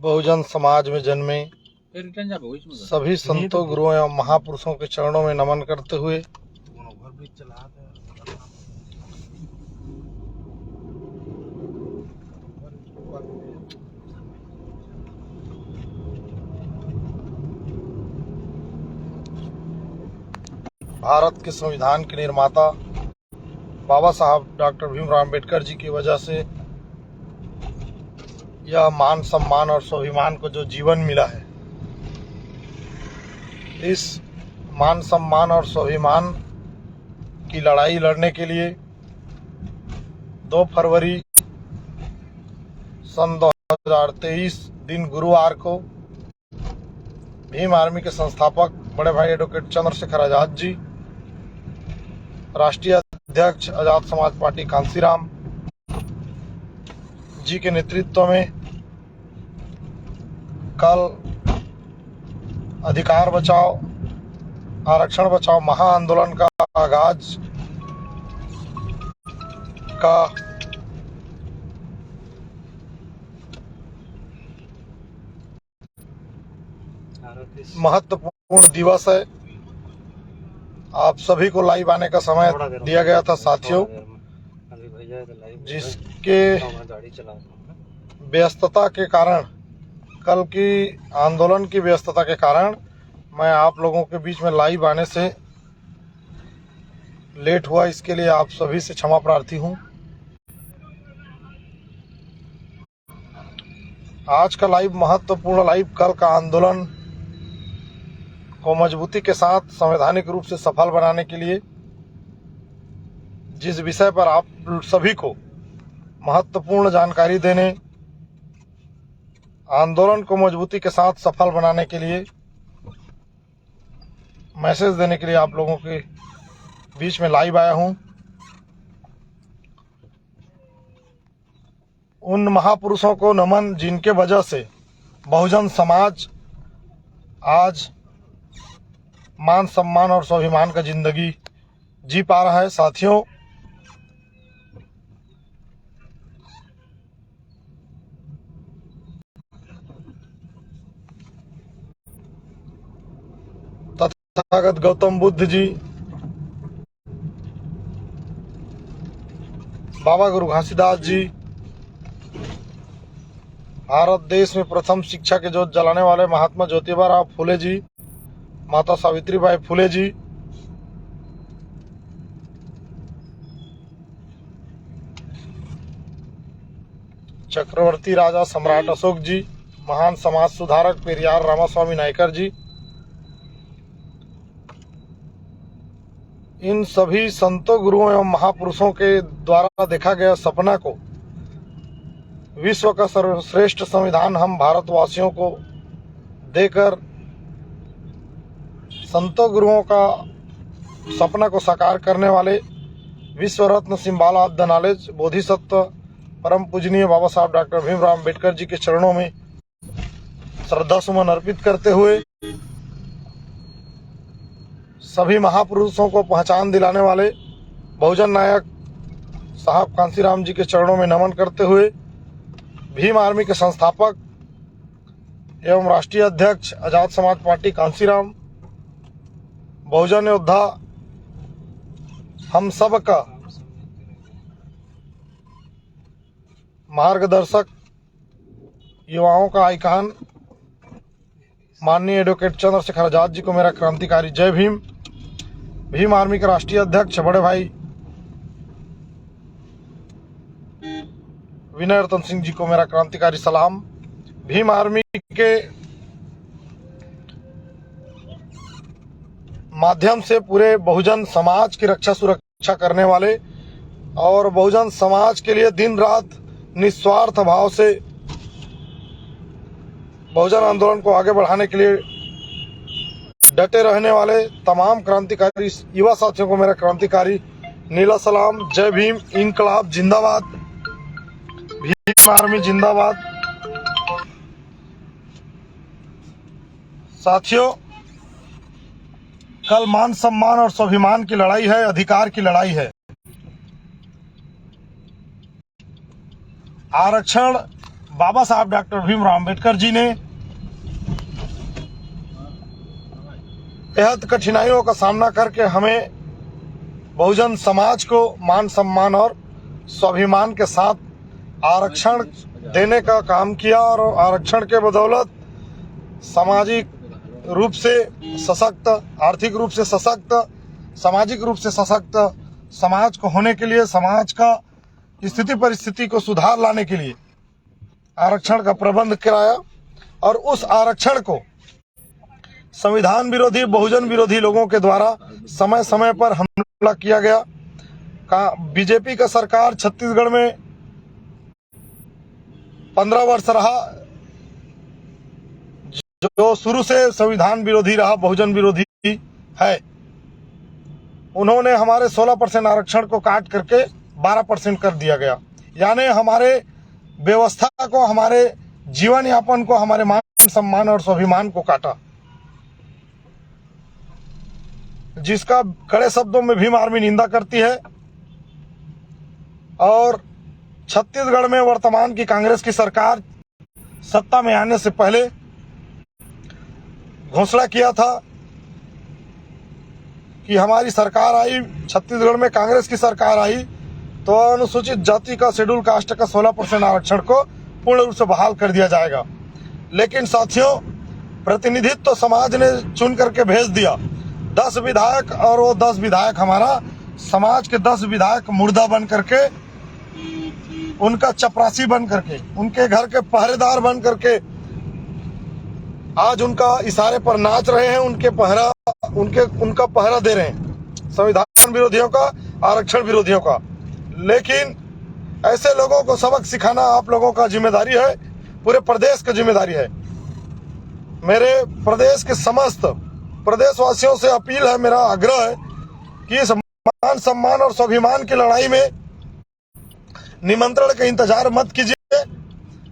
बहुजन समाज में जन्मे सभी संतों, गुरुओं एवं महापुरुषों के चरणों में नमन करते हुए भारत के संविधान के निर्माता बाबा साहब डॉक्टर भीमराव अम्बेडकर जी की वजह से यह मान सम्मान और स्वाभिमान को जो जीवन मिला है, इस मान सम्मान और स्वाभिमान की लड़ाई लड़ने के लिए 2 फरवरी सन 2023 दिन गुरुवार को भीम आर्मी के संस्थापक बड़े भाई एडवोकेट चंद्रशेखर आजाद जी, राष्ट्रीय अध्यक्ष आजाद समाज पार्टी कांसीराम जी के नेतृत्व में कल अधिकार बचाओ आरक्षण बचाओ महाआंदोलन का आगाज का महत्वपूर्ण दिवस है। आप सभी को लाइव आने का समय दिया गया था साथियों, जिसके व्यस्तता के कारण, कल की आंदोलन की व्यस्तता के कारण मैं आप लोगों के बीच में लाइव आने से लेट हुआ। इसके लिए आप सभी से क्षमा प्रार्थी हूं। आज का लाइव महत्वपूर्ण लाइव कल का आंदोलन को मजबूती के साथ संवैधानिक रूप से सफल बनाने के लिए, जिस विषय पर आप सभी को महत्वपूर्ण जानकारी देने, आंदोलन को मजबूती के साथ सफल बनाने के लिए मैसेज देने के लिए आप लोगों के बीच में लाइव आया हूं। उन महापुरुषों को नमन जिनके वजह से बहुजन समाज आज मान सम्मान और स्वाभिमान का जिंदगी जी पा रहा है। साथियों, तथागत गौतम बुद्ध जी, बाबा गुरु घासीदास जी, भारत देश में प्रथम शिक्षा के जोत जलाने वाले महात्मा ज्योतिबा राव फुले जी, माता सावित्रीबाई फुले जी, चक्रवर्ती राजा सम्राट अशोक जी, महान समाज सुधारक पेरियार रामास्वामी नायकर जी, इन सभी संतों, गुरुओं एवं महापुरुषों के द्वारा देखा गया सपना को विश्व का सर्वश्रेष्ठ संविधान हम भारतवासियों को देकर संतों, गुरुओं का सपना को साकार करने वाले विश्व रत्न सिंबल ऑफ द नॉलेज बोधिसत्व परम पूजनीय बाबा साहब डॉक्टर भीमराव अम्बेडकर जी के चरणों में श्रद्धा सुमन अर्पित करते हुए, सभी महापुरुषों को पहचान दिलाने वाले बहुजन नायक साहब कांसीराम जी के चरणों में नमन करते हुए, भीम आर्मी के संस्थापक एवं राष्ट्रीय अध्यक्ष आजाद समाज पार्टी कांसीराम, बहुजन योद्धा, हम सब का मार्गदर्शक, युवाओं का आइकॉन माननीय एडवोकेट चंद्रशेखर आजाद जी को मेरा क्रांतिकारी जय भीम। भीम आर्मी के राष्ट्रीय अध्यक्ष बड़े भाई विनय रतन सिंह जी को मेरा क्रांतिकारी सलाम। भीम आर्मी के माध्यम से पूरे बहुजन समाज की रक्षा सुरक्षा करने वाले और बहुजन समाज के लिए दिन रात निस्वार्थ भाव से बहुजन आंदोलन को आगे बढ़ाने के लिए डटे रहने वाले तमाम क्रांतिकारी युवा साथियों को मेरा क्रांतिकारी नीला सलाम। जय भीम, इनकलाब जिंदाबाद, भीम आर्मी जिंदाबाद। साथियों, कल मान सम्मान और स्वाभिमान की लड़ाई है, अधिकार की लड़ाई है। आरक्षण बाबा साहब डॉक्टर भीमराव अंबेडकर जी ने बेहद कठिनाइयों का सामना करके हमें बहुजन समाज को मान सम्मान और स्वाभिमान के साथ आरक्षण देने का काम किया और आरक्षण के बदौलत सामाजिक रूप से सशक्त, आर्थिक रूप से सशक्त, सामाजिक रूप से सशक्त समाज को होने के लिए, समाज का स्थिति परिस्थिति को सुधार लाने के लिए आरक्षण का प्रबंध कराया। और उस आरक्षण को संविधान विरोधी, बहुजन विरोधी लोगों के द्वारा समय समय पर हमला किया गया। बीजेपी का सरकार छत्तीसगढ़ में 15 वर्ष रहा, जो शुरू से संविधान विरोधी रहा, बहुजन विरोधी है। उन्होंने हमारे 16% आरक्षण को काट करके 12% कर दिया गया, यानी हमारे व्यवस्था को, हमारे जीवन यापन को, हमारे मान सम्मान और स्वाभिमान को काटा, जिसका कड़े शब्दों में भीम आर्मी निंदा करती है। और छत्तीसगढ़ में वर्तमान की कांग्रेस की सरकार सत्ता में आने से पहले घोषणा किया था कि हमारी सरकार आई, छत्तीसगढ़ में कांग्रेस की सरकार आई तो अनुसूचित जाति का, शेड्यूल कास्ट का 16% आरक्षण को पूर्ण रूप से बहाल कर दिया जाएगा। लेकिन साथियों, प्रतिनिधित्व तो समाज ने चुन करके भेज दिया 10 विधायक, और वो 10 विधायक हमारा समाज के 10 विधायक मुर्दा बन करके, उनका चपरासी बन करके, उनके घर के पहरेदार बन करके आज उनका इशारे पर नाच रहे हैं, उनका पहरा दे रहे हैं, संविधान विरोधियों का, आरक्षण विरोधियों का। लेकिन ऐसे लोगों को सबक सिखाना आप लोगों का जिम्मेदारी है, पूरे प्रदेश की जिम्मेदारी है। मेरे प्रदेश के समस्त प्रदेशवासियों से अपील है, मेरा आग्रह है कि इस मान सम्मान और स्वाभिमान की लड़ाई में निमंत्रण का इंतजार मत कीजिए।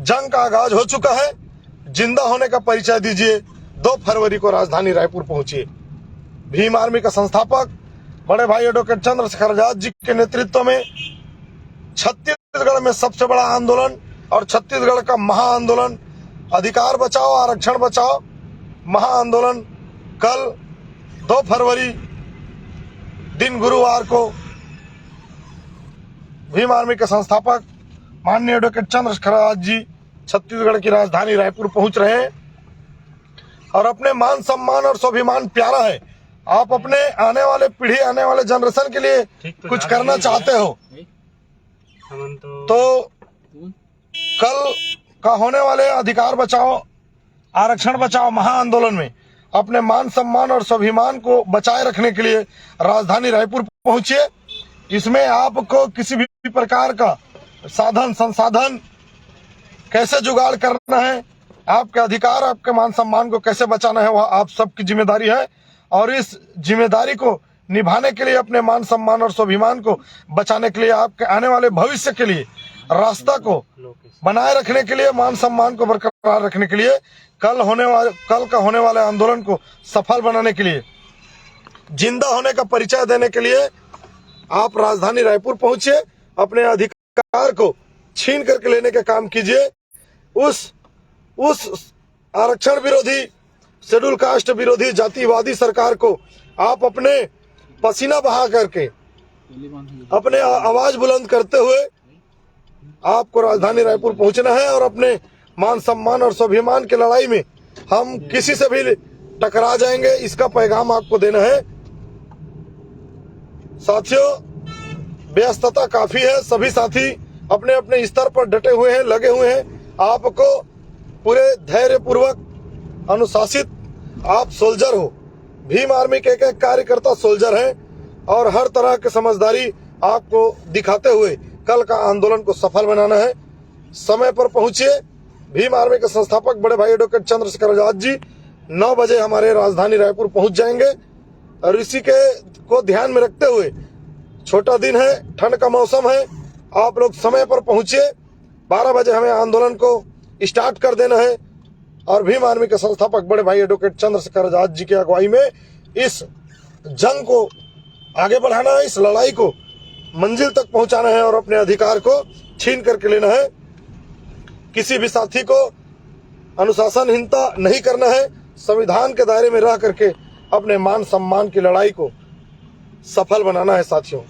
जंग का आगाज हो चुका है, जिंदा होने का परिचय दीजिए। 2 फरवरी को राजधानी रायपुर पहुंचिए। भीम आर्मी का संस्थापक बड़े भाई एडवोकेट चंद्रशेखर आजाद जी के नेतृत्व में छत्तीसगढ़ में सबसे बड़ा आंदोलन और छत्तीसगढ़ का महाआंदोलन अधिकार बचाओ, आरक्षण बचाओ महाआंदोलन कल 2 फरवरी दिन गुरुवार को भीम आर्मी के संस्थापक माननीय एडवोकेट चंद्रशेखर आजाद जी छत्तीसगढ़ की राजधानी रायपुर पहुंच रहे हैं। और अपने मान सम्मान और स्वाभिमान प्यारा है, आप अपने आने वाले पीढ़ी, आने वाले जनरेशन के लिए कुछ करना चाहते हो तो कल का होने वाले अधिकार बचाओ, आरक्षण बचाओ महाआंदोलन में अपने मान सम्मान और स्वाभिमान को बचाए रखने के लिए राजधानी रायपुर पहुंचिए। इसमें आपको किसी भी प्रकार का साधन संसाधन कैसे जुगाड़ करना है, आपके अधिकार, आपके मान सम्मान को कैसे बचाना है, वह आप सबकी जिम्मेदारी है। और इस जिम्मेदारी को निभाने के लिए, अपने मान सम्मान और स्वाभिमान को बचाने के लिए, आपके आने वाले भविष्य के लिए रास्ता को बनाए रखने के लिए, मान सम्मान को बरकरार रखने के लिए, कल का होने वाले आंदोलन को सफल बनाने के लिए, जिंदा होने का परिचय देने के लिए आप राजधानी रायपुर पहुंचिए। अपने अधिकार को छीन करके लेने का काम कीजिए। उस आरक्षण विरोधी, शेड्यूल कास्ट विरोधी, जातिवादी सरकार को आप अपने पसीना बहा करके, अपने आवाज बुलंद करते हुए आपको राजधानी रायपुर पहुंचना है। और अपने मान सम्मान और स्वाभिमान की लड़ाई में हम किसी से भी टकरा जाएंगे, इसका पैगाम आपको देना है। साथियों, व्यस्तता काफी है, सभी साथी अपने अपने स्तर पर डटे हुए हैं, लगे हुए हैं। आपको पूरे धैर्य पूर्वक अनुशासित, आप सोल्जर हो, भीम आर्मी के एक कार्यकर्ता सोल्जर हैं और हर तरह की समझदारी आपको दिखाते हुए कल का आंदोलन को सफल बनाना है। समय पर पहुंचिए। भीम आर्मी के संस्थापक बड़े भाई एडवोकेट चंद्रशेखर आजाद जी 9 बजे हमारे राजधानी रायपुर पहुंच जाएंगे। और इसी को ध्यान में रखते हुए, छोटा दिन है, ठंड का मौसम है, आप लोग समय पर पहुंचिए। 12 बजे हमें आंदोलन को स्टार्ट कर देना है। और भीम आर्मी के संस्थापक बड़े भाई एडवोकेट चंद्रशेखर आजाद जी की अगुवाई में इस जंग को आगे बढ़ाना है, इस लड़ाई को मंजिल तक पहुंचाना है और अपने अधिकार को छीन करके लेना है। किसी भी साथी को अनुशासनहीनता नहीं करना है। संविधान के दायरे में रह करके अपने मान सम्मान की लड़ाई को सफल बनाना है साथियों।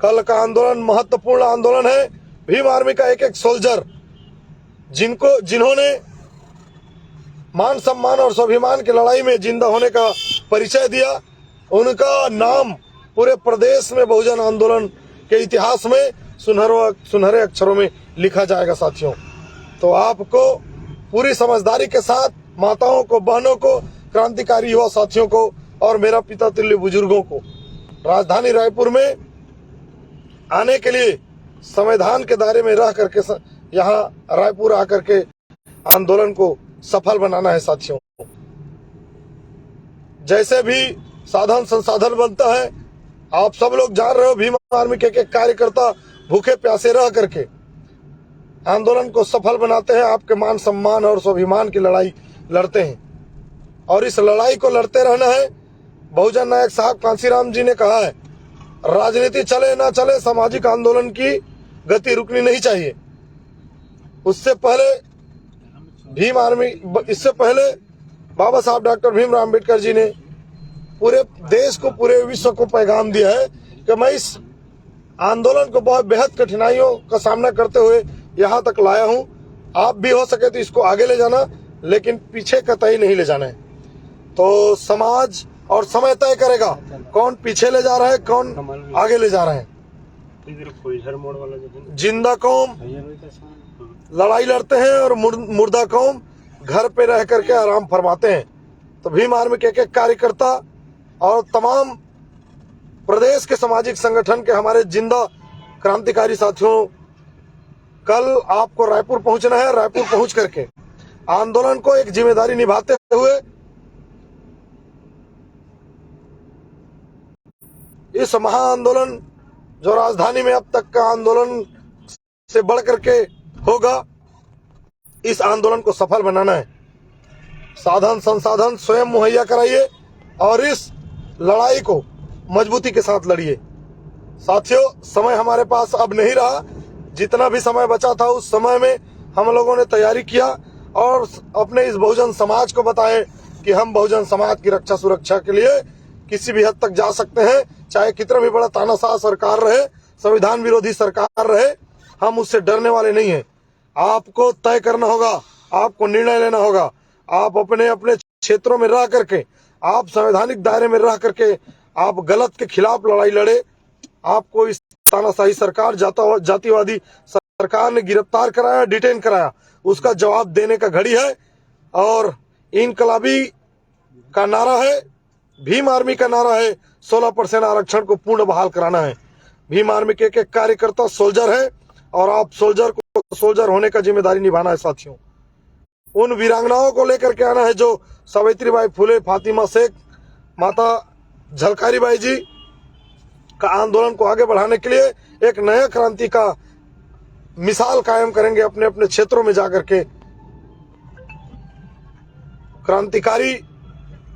कल का आंदोलन महत्वपूर्ण आंदोलन है। भीम आर्मी का एक एक सोल्जर जिन्होंने मान सम्मान और स्वाभिमान की लड़ाई में जिंदा होने का परिचय दिया, उनका नाम पूरे प्रदेश में बहुजन आंदोलन के इतिहास में सुनहरे अक्षरों में लिखा जाएगा साथियों। तो आपको पूरी समझदारी के साथ माताओं को, बहनों को, क्रांतिकारी युवा साथियों को और मेरा पिता तुल्य बुजुर्गों को राजधानी रायपुर में आने के लिए संविधान के दायरे में रह करके यहाँ रायपुर आकर के आंदोलन को सफल बनाना है साथियों। जैसे भी साधन संसाधन बनता है, आप सब लोग जान रहे हो, भीम आर्मी के एक कार्यकर्ता भूखे प्यासे रह करके आंदोलन को सफल बनाते हैं, आपके मान सम्मान और स्वाभिमान की लड़ाई लड़ते हैं और इस लड़ाई को लड़ते रहना है। बहुजन नायक साहब कांसीराम जी ने कहा है, राजनीति चले ना चले, सामाजिक आंदोलन की गति रुकनी नहीं चाहिए। उससे पहले भीम आर्मी, इससे पहले बाबा साहब डॉक्टर भीमराव अम्बेडकर जी ने पूरे देश को, पूरे विश्व को पैगाम दिया है कि मैं इस आंदोलन को बहुत बेहद कठिनाइयों का सामना करते हुए यहाँ तक लाया हूँ। आप भी हो सके तो इसको आगे ले जाना, लेकिन पीछे कतई नहीं ले जाना है। तो समाज और समय तय करेगा कौन पीछे ले जा रहा है, कौन आगे ले जा रहा है। जिंदा कौम लड़ाई लड़ते हैं और मुर्दा कौम घर पे रह करके आराम फरमाते हैं। तो भीम आर्मी के एक कार्यकर्ता और तमाम प्रदेश के सामाजिक संगठन के हमारे जिंदा क्रांतिकारी साथियों, कल आपको रायपुर पहुंचना है। रायपुर पहुंच करके आंदोलन को एक जिम्मेदारी निभाते हुए इस महाआंदोलन जो राजधानी में अब तक का आंदोलन से बढ़ करके होगा, इस आंदोलन को सफल बनाना है। साधन संसाधन स्वयं मुहैया कराइए और इस लड़ाई को मजबूती के साथ लड़िए। साथियों, समय हमारे पास अब नहीं रहा। जितना भी समय बचा था उस समय में हम लोगों ने तैयारी किया और अपने इस बहुजन समाज को बताएं कि हम बहुजन समाज की रक्षा सुरक्षा के लिए किसी भी हद तक जा सकते हैं, चाहे कितना भी बड़ा तानाशाह सरकार रहे, संविधान विरोधी सरकार रहे, हम उससे डरने वाले नहीं हैं। आपको तय करना होगा, आपको निर्णय लेना होगा। आप अपने अपने क्षेत्रों में रह करके, आप संवैधानिक दायरे में रह करके आप गलत के खिलाफ लड़ाई लड़े। आपको इस तानाशाही सरकार, जातिवादी सरकार ने गिरफ्तार कराया, डिटेन कराया, उसका जवाब देने का घड़ी है। और इनकलाबी का नारा है, भीम आर्मी का नारा है, 16% आरक्षण को पूर्ण बहाल कराना है। भीम आर्मी के एक कार्यकर्ता सोल्जर है और आप सोल्जर को सोल्जर होने का जिम्मेदारी निभाना है साथियों। उन वीरांगनाओं को लेकर के आना है जो सावित्रीबाई फुले, फातिमा शेख, माता झलकारी बाई जी का आंदोलन को आगे बढ़ाने के लिए एक नया क्रांति का मिसाल कायम करेंगे। अपने अपने क्षेत्रों में जाकर के क्रांतिकारी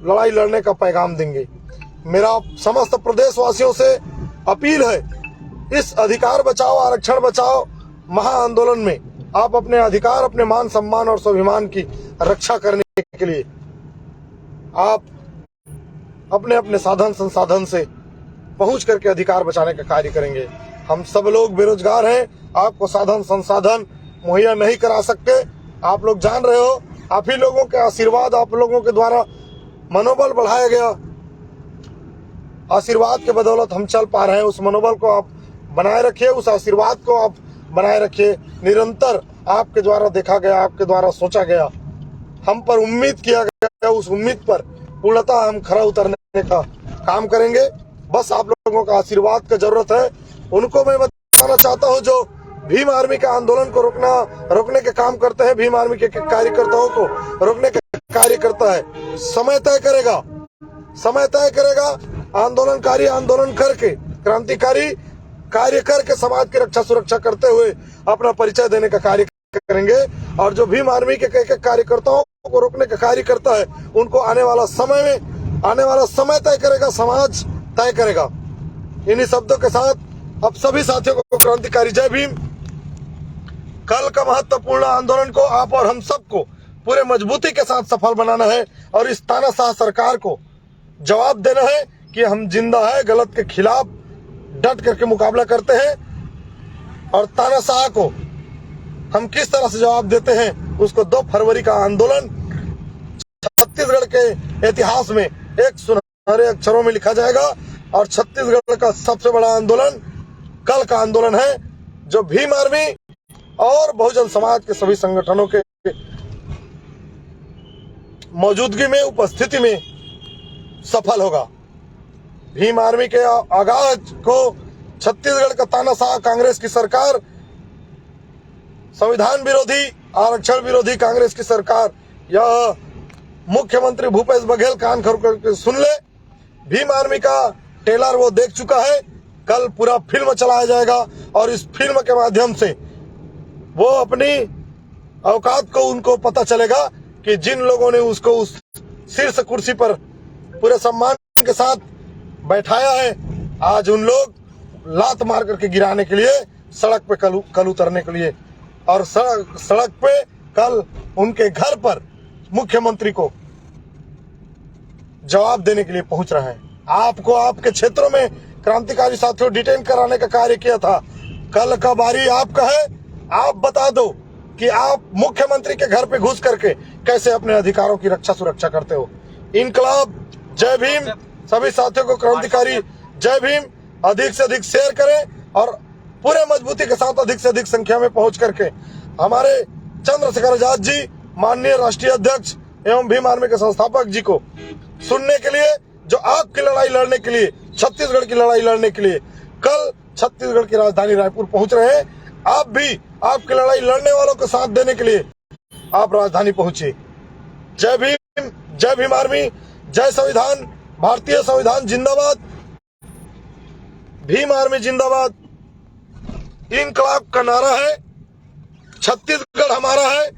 लड़ाई लड़ने का पैगाम देंगे। मेरा समस्त प्रदेशवासियों से अपील है, इस अधिकार बचाओ, आरक्षण बचाओ महाआंदोलन में आप अपने अधिकार, अपने मान सम्मान और स्वाभिमान की रक्षा करने के लिए आप अपने अपने साधन संसाधन से पहुंच करके अधिकार बचाने का कार्य करेंगे। हम सब लोग बेरोजगार हैं, आपको साधन संसाधन मुहैया नहीं करा सकते। आप लोग जान रहे हो, आप ही लोगों के आशीर्वाद, आप लोगों के द्वारा मनोबल बढ़ाया गया, आशीर्वाद के बदौलत हम चल पा रहे हैं। उस मनोबल को आप बनाए रखिए, उस आशीर्वाद को आप बनाए रखिए। निरंतर आपके द्वारा देखा गया, आपके द्वारा सोचा गया, हम पर उम्मीद किया गया, उस उम्मीद पर पूर्णतः हम खरा उतरने का काम करेंगे। बस आप लोगों का आशीर्वाद का जरूरत है। उनको मैं बताना चाहता हूं जो भीम आर्मी के आंदोलन को रोकने के काम करते हैं, भीम आर्मी के कार्यकर्ताओं को रोकने के कार्य करता है। समय तय करेगा, समय तय करेगा। आंदोलनकारी आंदोलन करके, क्रांतिकारी कार्य करके समाज की रक्षा सुरक्षा करते हुए अपना परिचय देने का कार्य करेंगे। और जो भीम आर्मी के कार्यकर्ताओं को रोकने का कार्य करता है, उनको आने वाला समय तय करेगा, समाज तय करेगा। इन्हीं शब्दों के साथ अब सभी साथियों को क्रांतिकारी जय भीम। कल का महत्वपूर्ण आंदोलन को आप और हम सबको पूरे मजबूती के साथ सफल बनाना है और इस तानाशाह सरकार को जवाब देना है कि हम जिंदा है, गलत के खिलाफ डट करके मुकाबला करते हैं और तानाशाह को हम किस तरह से जवाब देते हैं उसको 2 फरवरी का आंदोलन छत्तीसगढ़ के इतिहास में एक सुनहरे अक्षरों में लिखा जाएगा। और छत्तीसगढ़ का सबसे बड़ा आंदोलन कल का आंदोलन है, जो भीम आर्मी और बहुजन समाज के सभी संगठनों के मौजूदगी में, उपस्थिति में सफल होगा। भीम आर्मी के आगाज को छत्तीसगढ़ का तानाशाह कांग्रेस की सरकार, संविधान विरोधी, आरक्षण विरोधी कांग्रेस की सरकार, यह मुख्यमंत्री भूपेश बघेल कान खोल करके सुन ले। भीम आर्मी का ट्रेलर वो देख चुका है, कल पूरा फिल्म चलाया जाएगा और इस फिल्म के माध्यम से वो अपनी औकात को उनको पता चलेगा कि जिन लोगों ने उसको उस शीर्ष कुर्सी पर पूरे सम्मान के साथ बैठाया है, आज उन लोग लात मार करके गिराने के लिए सड़क पे कल उतरने के लिए और सड़क पे कल उनके घर पर मुख्यमंत्री को जवाब देने के लिए पहुंच रहे हैं। आपको आपके क्षेत्रों में क्रांतिकारी साथियों डिटेन कराने का कार्य किया था, कल का बारी आपका है। आप बता दो कि आप मुख्यमंत्री के घर पे घुस करके कैसे अपने अधिकारों की रक्षा सुरक्षा करते हो। इनकलाब जय भीम, सभी साथियों को क्रांतिकारी जय भीम। अधिक से अधिक शेयर करें और पूरे मजबूती के साथ अधिक से अधिक संख्या में पहुंच करके हमारे चंद्रशेखर आजाद जी, माननीय राष्ट्रीय अध्यक्ष एवं भीम आर्मी के संस्थापक जी को सुनने के लिए, जो आपकी लड़ाई लड़ने के लिए, छत्तीसगढ़ की लड़ाई लड़ने के लिए कल छत्तीसगढ़ की राजधानी रायपुर पहुंच रहे हैं। आप भी आपकी लड़ाई लड़ने वालों को साथ देने के लिए आप राजधानी पहुंचे। जय भीम, जय भीम आर्मी, जय संविधान, भारतीय संविधान जिंदाबाद, भीम आर्मी जिंदाबाद। इनकलाब का नारा है, छत्तीसगढ़ हमारा है।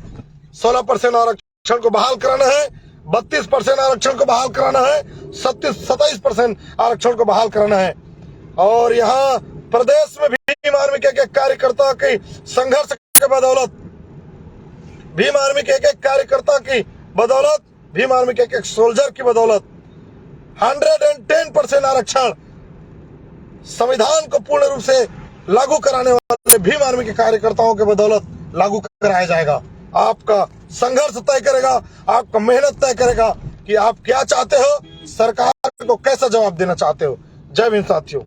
16% आरक्षण को बहाल कराना है, 32% आरक्षण को बहाल कराना है, 27% आरक्षण को बहाल कराना है। और यहाँ प्रदेश में भीम आर्मी के एक कार्यकर्ता के संघर्ष के बदौलत, भीम आर्मी के एक कार्यकर्ता की बदौलत, भीम आर्मी के एक सोल्जर की बदौलत 110% आरक्षण संविधान को पूर्ण रूप से लागू कराने वाले भीम आर्मी के कार्यकर्ताओं के बदौलत लागू कराया जाएगा। आपका संघर्ष तय करेगा, आपका मेहनत तय करेगा कि आप क्या चाहते हो, सरकार को कैसा जवाब देना चाहते हो। जय भीम साथियों।